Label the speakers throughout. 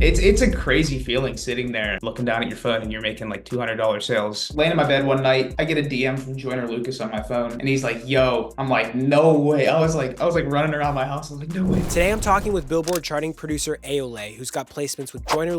Speaker 1: It's a crazy feeling sitting there looking down at your phone and you're making like $200 sales. Laying in my bed one night, I get a DM from Joyner on my phone and he's like, yo, I'm like, no way. I was like running around my house. I was like, no way.
Speaker 2: Today I'm talking with Billboard charting producer Ayoley, who's got placements with Joyner,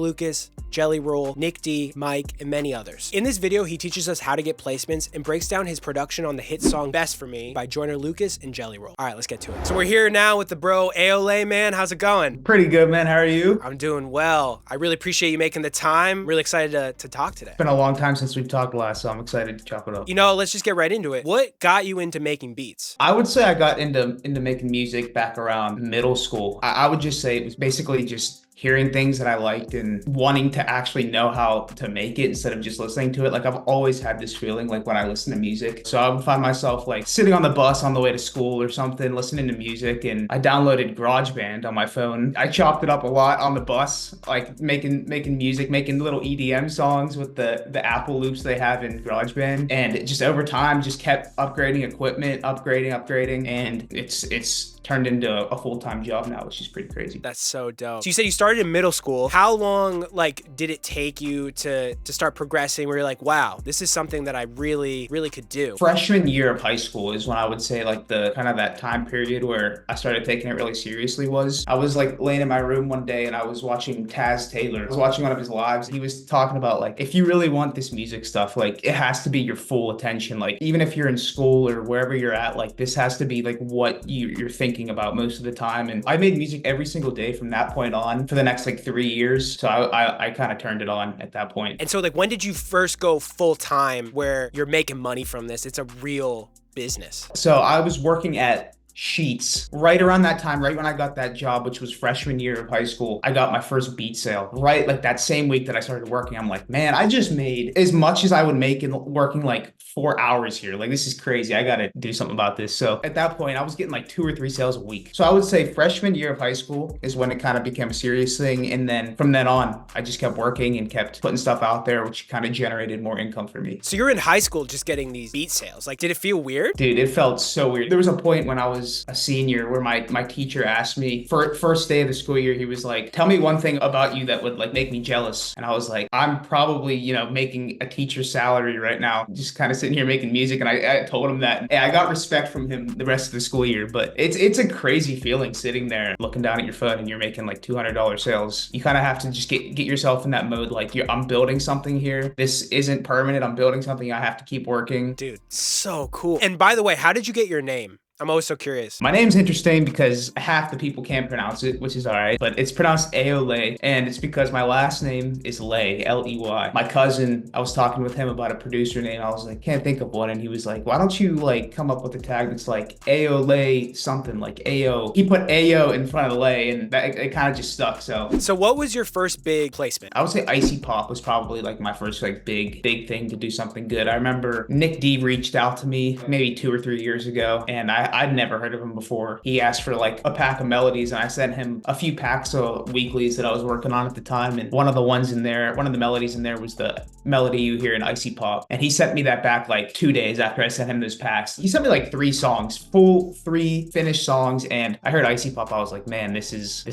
Speaker 2: Jelly Roll, Nick D, Mike, and many others. In this video, he teaches us how to get placements and breaks down his production on the hit song Best For Me by Joyner and Jelly Roll. All right, let's get to it. So we're here now with the bro Ayoley, man. How's it going?
Speaker 1: Pretty good, man. How are you?
Speaker 2: I'm doing well. I really appreciate you making the time. Really excited to talk today.
Speaker 1: It's been a long time since we've talked last, so I'm excited to chop it up.
Speaker 2: You know, let's just get right into it. What got you into making beats?
Speaker 1: I would say I got into making music back around middle school. I would just say it was basically just hearing things that I liked and wanting to actually know how to make it instead of just listening to it. Like I've always had this feeling like when I listen to music. So I would find myself like sitting on the bus on the way to school or something, listening to music, and I downloaded GarageBand on my phone. I chopped it up a lot on the bus, like making music, making little EDM songs with the Apple loops they have in GarageBand. And it just over time just kept upgrading equipment, upgrading, and it's turned into a full-time job now, which is pretty crazy.
Speaker 2: That's so dope. So you said you started in middle school. How long did it take you to start progressing where you're like, wow, this is something that I really could do?
Speaker 1: Freshman year of high school is when I would say like the kind of that time period where I started taking it really seriously. I was like laying in my room one day and I was watching Taz Taylor. I was watching one of his lives. He was talking about like, if you really want this music stuff, like it has to be your full attention. Like even if you're in school or wherever you're at, like this has to be like what you're thinking about most of the time. And I made music every single day from that point on for the next like 3 years. So I kind of turned it on at that point.
Speaker 2: And so like, when did you first go full time where you're making money from this? It's a real business.
Speaker 1: So I was working at Sheets right around that time, right when I got that job, which was freshman year of high school. I got my first beat sale right like that same week that I started working. I'm like, man, I just made as much as I would make in working like 4 hours here. Like this is crazy. I gotta do something about this. So at that point I was getting like 2 or 3 sales a week. So I would say freshman year of high school is when it kind of became a serious thing, and then from then on I just kept working and kept putting stuff out there, which kind of generated more income for me.
Speaker 2: So you're in high school just getting these beat sales. Like, did it feel weird?
Speaker 1: Dude, it felt so weird. There was a point when I was a senior where my teacher asked me for first day of the school year, he was like, tell me one thing about you that would like make me jealous. And I was like, I'm probably, making a teacher's salary right now, just kind of sitting here making music. And I told him that, and I got respect from him the rest of the school year. But it's a crazy feeling sitting there looking down at your phone and you're making like $200 sales. You kind of have to just get yourself in that mode. Like I'm building something here. This isn't permanent. I'm building something. I have to keep working.
Speaker 2: Dude, so cool. And by the way, how did you get your name? I'm always so curious.
Speaker 1: My name's interesting because half the people can't pronounce it, which is all right, but it's pronounced Ayoley, and it's because my last name is Ley, L-E-Y. My cousin, I was talking with him about a producer name. I was like, can't think of one, and he was like, why don't you like come up with a tag that's like Ayoley something, like Ayo. He put Ayo in front of Ley, and it kind of just stuck. So
Speaker 2: what was your first big placement?
Speaker 1: I would say Icy Pop was probably like my first like big thing to do something good. I remember Nick D reached out to me maybe 2 or 3 years ago, and I'd never heard of him before. He asked for like a pack of melodies, and I sent him a few packs of weeklies that I was working on at the time. And one of the melodies in there was the melody you hear in Icy Pop. And he sent me that back like 2 days after I sent him those packs. He sent me like 3 songs, full 3 finished songs. And I heard Icy Pop. I was like, man, this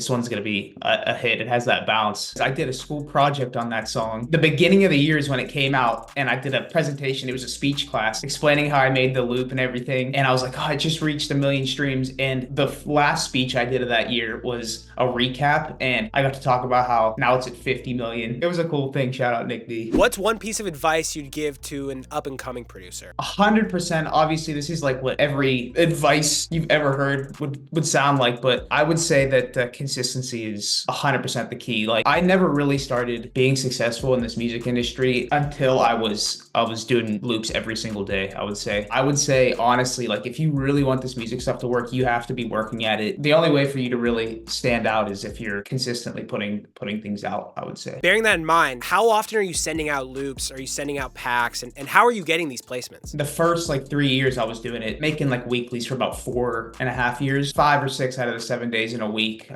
Speaker 1: one's gonna be a hit. It has that bounce. I did a school project on that song. The beginning of the year is when it came out, and I did a presentation. It was a speech class explaining how I made the loop and everything. And I was like, oh, it just reached 1 million streams. And the last speech I did of that year was a recap, and I got to talk about how now it's at 50 million. It was a cool thing. Shout out Nick D.
Speaker 2: What's one piece of advice you'd give to an up-and-coming producer?
Speaker 1: 100%. Obviously this is like what every advice you've ever heard would sound like, but I would say that consistency is 100% the key. Like I never really started being successful in this music industry until I was doing loops every single day. I would say honestly, like if you really want this music stuff to work, you have to be working at it. The only way for you to really stand out is if you're consistently putting things out, I would say.
Speaker 2: Bearing that in mind, how often are you sending out loops? Are you sending out packs? And how are you getting these placements?
Speaker 1: The first like 3 years I was doing it, making like weeklies for about 4.5 years, 5 or 6 out of the 7 days in a week.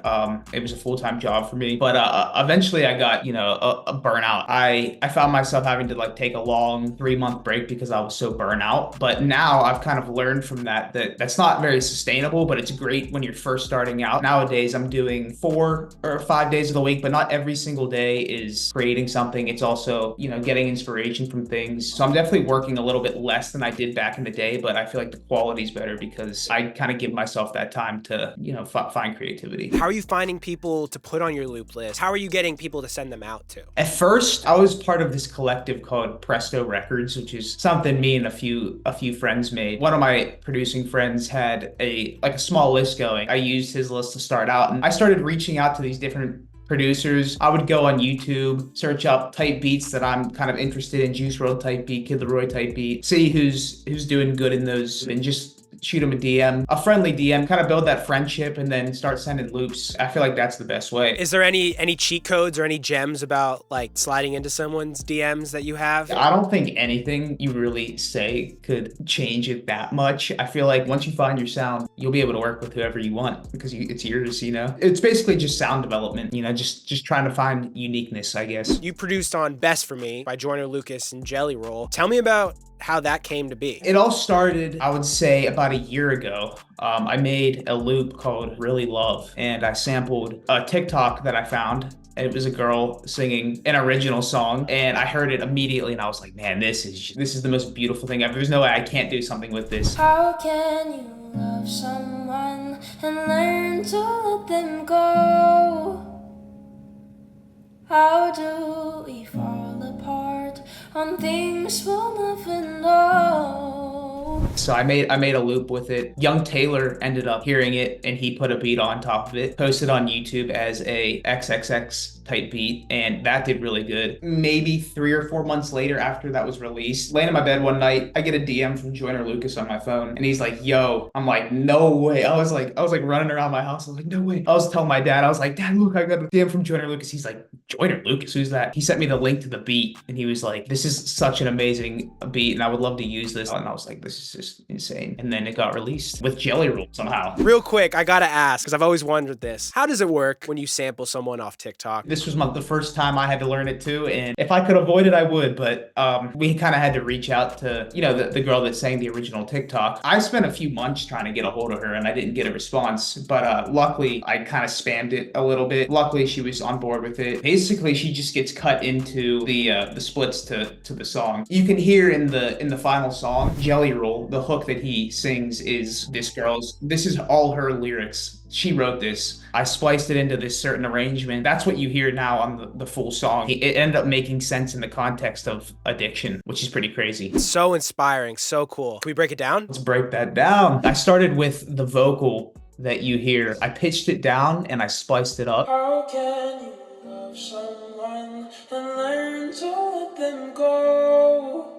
Speaker 1: It was a full-time job for me, but eventually I got, a burnout. I found myself having to like take a long 3-month break because I was so burnt out. But now I've kind of learned from that's It's not very sustainable, but it's great when you're first starting out. Nowadays, I'm doing 4 or 5 days of the week, but not every single day is creating something. It's also, getting inspiration from things. So I'm definitely working a little bit less than I did back in the day, but I feel like the quality's better because I kind of give myself that time to, find creativity.
Speaker 2: How are you finding people to put on your loop list? How are you getting people to send them out to?
Speaker 1: At first, I was part of this collective called Presto Records, which is something me and a few friends made. One of my producing friends had a small list going. I used his list to start out, and I started reaching out to these different producers. I would go on YouTube, search up type beats that I'm kind of interested in, Juice WRLD type beat, Kid Laroi type beat, see who's doing good in those, and just shoot them a DM, a friendly DM, kind of build that friendship, and then start sending loops. I feel like that's the best way.
Speaker 2: Is there any cheat codes or any gems about like sliding into someone's DMs that you have?
Speaker 1: I don't think anything you really say could change it that much. I feel like once you find your sound, you'll be able to work with whoever you want because it's yours, It's basically just sound development, just trying to find uniqueness, I guess.
Speaker 2: You produced on Best For Me by Joyner, Lucas, and Jelly Roll. Tell me about how that came to be.
Speaker 1: It all started, I would say, about a year ago. I made a loop called Really Love, and I sampled a TikTok that I found. It was a girl singing an original song, and I heard it immediately, and I was like, man, this is the most beautiful thing ever. There's no way I can't do something with this.
Speaker 3: How can you love someone and learn to let them go? How do we fall apart on things we'll never know?
Speaker 1: So I made a loop with it. Young Taylor ended up hearing it, and he put a beat on top of it, posted on YouTube as a XXX type beat, and that did really good. Maybe 3 or 4 months later, after that was released, laying in my bed one night, I get a DM from Joyner Lucas on my phone, and he's like, yo. I'm like, no way. I was like running around my house. I was like, no way. I was telling my dad, I was like, Dad, look, I got a DM from Joyner Lucas. He's like, Joyner Lucas, who's that? He sent me the link to the beat, and he was like, this is such an amazing beat, and I would love to use this. And I was like, this is just insane. And then it got released with Jelly Roll somehow.
Speaker 2: Real quick, I gotta ask, because I've always wondered this. How does it work when you sample someone off TikTok?
Speaker 1: This was the first time I had to learn it too, and if I could avoid it, I would, but we kind of had to reach out to, the girl that sang the original TikTok. I spent a few months trying to get a hold of her, and I didn't get a response, but luckily, I kind of spammed it a little bit. Luckily, she was on board with it. Basically, she just gets cut into the splits to the song. You can hear in the final song, Jelly Roll, the hook that he sings is this is all her lyrics. She wrote this. I spliced it into this certain arrangement. That's what you hear now on the full song. It ended up making sense in the context of addiction, which is pretty crazy.
Speaker 2: So inspiring, so cool. Can we break it down?
Speaker 1: Let's break that down. I started with the vocal that you hear. I pitched it down and I spliced it up.
Speaker 3: How can you love someone and learn to let them go?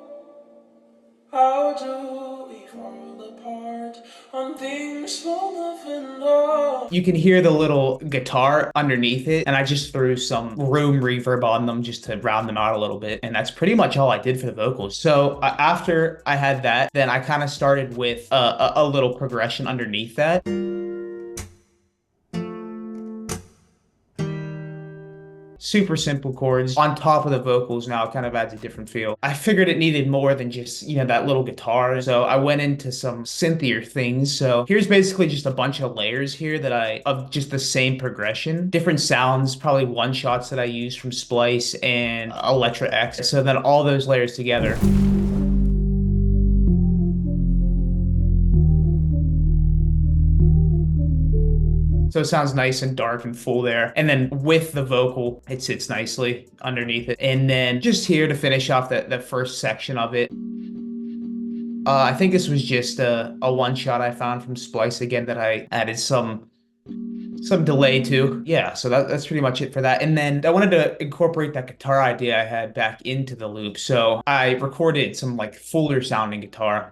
Speaker 3: How do we fall apart on things we'll never know?
Speaker 1: You can hear the little guitar underneath it, and I just threw some room reverb on them just to round them out a little bit, and that's pretty much all I did for the vocals. So after I had that, then I kind of started with a little progression underneath that. Super simple chords on top of the vocals. Now it kind of adds a different feel. I figured it needed more than just, that little guitar. So I went into some synthier things. So here's basically just a bunch of layers here of just the same progression. Different sounds, probably one shots that I use from Splice and Electra X. So then all those layers together. So it sounds nice and dark and full there. And then with the vocal, it sits nicely underneath it. And then just here to finish off that first section of it. I think this was just a one shot I found from Splice again that I added some delay to. Yeah, so that's pretty much it for that. And then I wanted to incorporate that guitar idea I had back into the loop. So I recorded some fuller sounding guitar.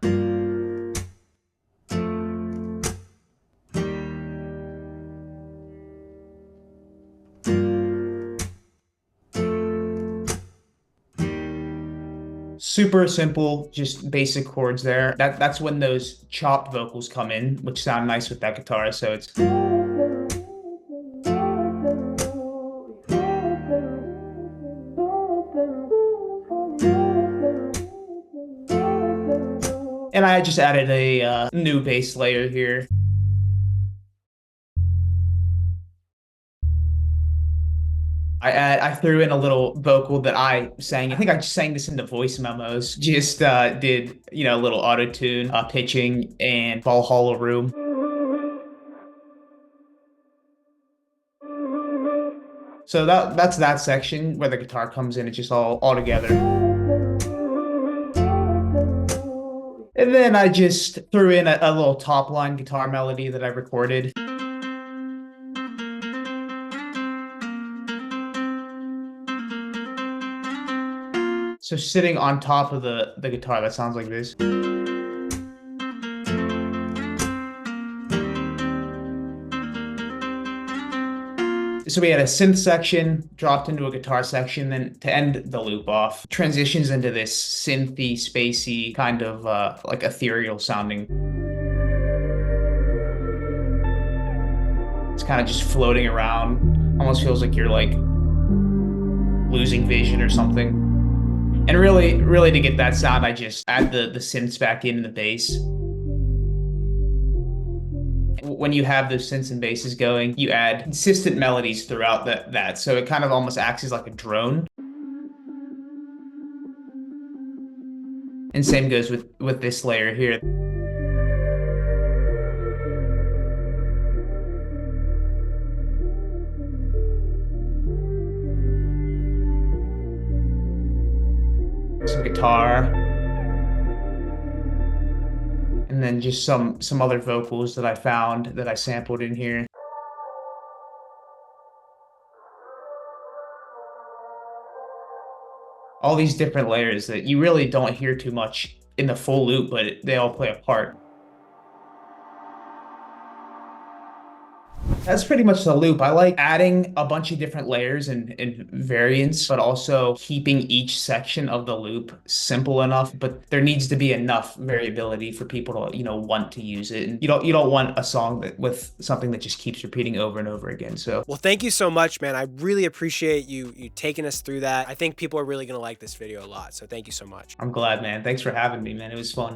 Speaker 1: Super simple, just basic chords there. That's when those chopped vocals come in, which sound nice with that guitar. So it's... And I just added a new bass layer here. I threw in a little vocal that I sang. I think I just sang this into voice memos. Just did, you know, a little auto tune, pitching, and ball hollow room. So that's that section where the guitar comes in. It's just all together. And then I just threw in a little top line guitar melody that I recorded. So sitting on top of the guitar, that sounds like this. So we had a synth section, dropped into a guitar section, then to end the loop off, transitions into this synthy, spacey, kind of like ethereal sounding. It's kind of just floating around. Almost feels like you're like losing vision or something. And really to get that sound, I just add the synths back in the bass. When you have those synths and basses going, you add consistent melodies throughout that. So it kind of almost acts as like a drone. And same goes with this layer here. Some guitar. And then just some other vocals that I found that I sampled in here. All these different layers that you really don't hear too much in the full loop, but they all play a part. That's pretty much the loop. I like adding a bunch of different layers and variants, but also keeping each section of the loop simple enough. But there needs to be enough variability for people to, you know, want to use it. And you don't want a song with something that just keeps repeating over and over again. So,
Speaker 2: well, thank you so much, man. I really appreciate you taking us through that. I think people are really gonna like this video a lot. So thank you so much.
Speaker 1: I'm glad, man. Thanks for having me, man. It was fun.